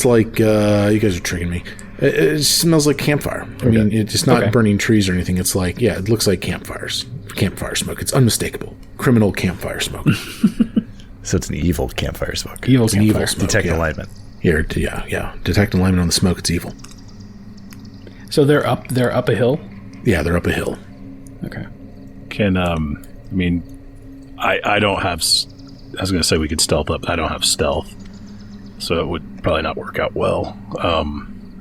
A: like you guys are tricking me. It smells like campfire. I mean, it's not burning trees or anything. It's like, it looks like campfire smoke. It's unmistakable. Criminal campfire smoke.
C: So it's an evil campfire smoke.
A: It's an evil smoke.
C: Detect alignment.
A: Here, yeah. Detect alignment on the smoke. It's evil.
B: So they're up a hill?
A: Yeah, they're up a hill.
B: Okay.
D: I don't have... I was going to say we could stealth up. I don't have stealth. So it would probably not work out well.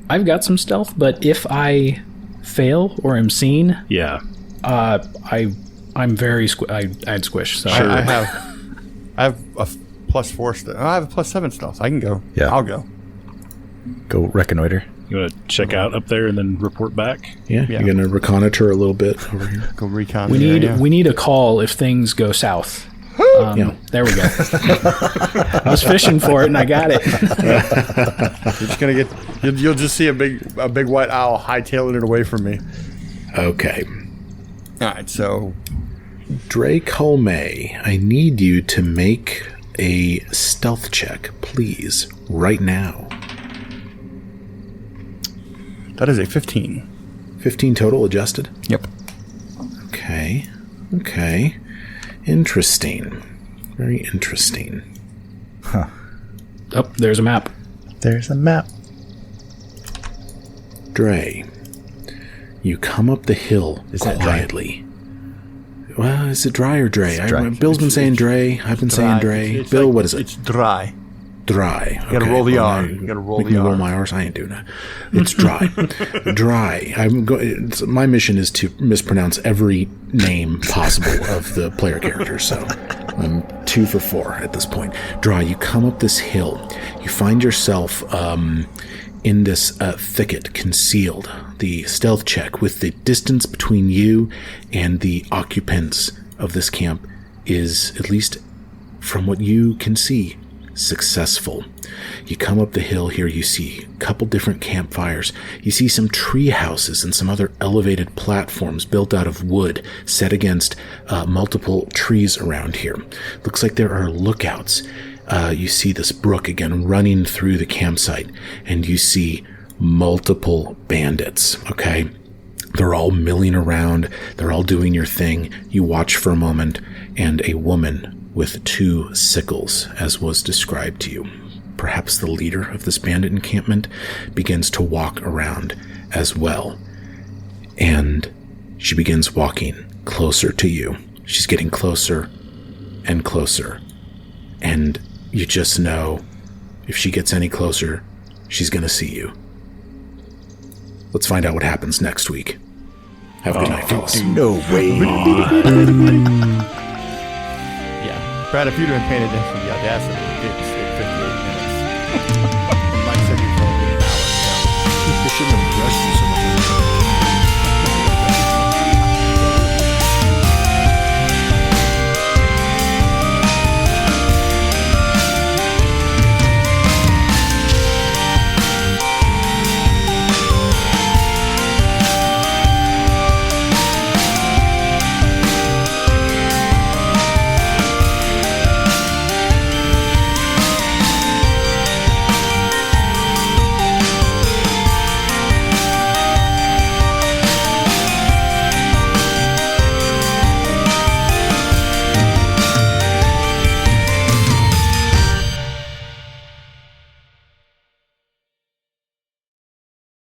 B: I've got some stealth, but if I fail or am seen...
D: Yeah.
B: I'm very... I'd squish. So.
E: Sure. I have a +4 stealth. I have a +7 stealth. I can go.
C: Yeah.
E: I'll go.
C: Go reconnoiter.
D: You want to check out up there and then report back?
A: Yeah. You're going to reconnoiter a little bit over here.
E: Go recon.
B: We need a call if things go south. There we go. I was fishing for it and I got it.
E: You're just gonna you'll just see a big white owl hightailing it away from me.
A: Okay.
E: All right, so
A: Dre Colmay, I need you to make a stealth check, please, right now.
E: That is a 15.
A: 15 total adjusted?
E: Yep.
A: Okay. Interesting. Very interesting.
C: Huh.
B: Oh, there's a map.
C: There's a map.
A: Dre, you come up the hill quietly. Well, is it Dry or Dre?
C: Dry.
A: Bill's been saying Dre. I've been saying Dre. Bill, what is it?
E: It's dry.
A: Dry.
E: You gotta roll the R. You gotta roll the R.
A: Roll my R's. I ain't doing that. It's dry. Dry. My mission is to mispronounce every name possible of the player characters. So I'm 2 for 4 at this point. Dry. You come up this hill. You find yourself in this thicket, concealed. The stealth check with the distance between you and the occupants of this camp is, at least from what you can see, successful. You come up the hill here, you see a couple different campfires. You see some tree houses and some other elevated platforms built out of wood set against multiple trees around here. Looks like there are lookouts. You see this brook again running through the campsite, and you see multiple bandits, okay? They're all milling around. They're all doing your thing. You watch for a moment, and a woman with 2 sickles, as was described to you, perhaps the leader of this bandit encampment, begins to walk around as well. And she begins walking closer to you. She's getting closer and closer. And you just know if she gets any closer, she's going to see you. Let's find out what happens next week. Have a good night, fellas.
C: No way.
E: Yeah. Brad, if you'd have been paying attention to the audacity,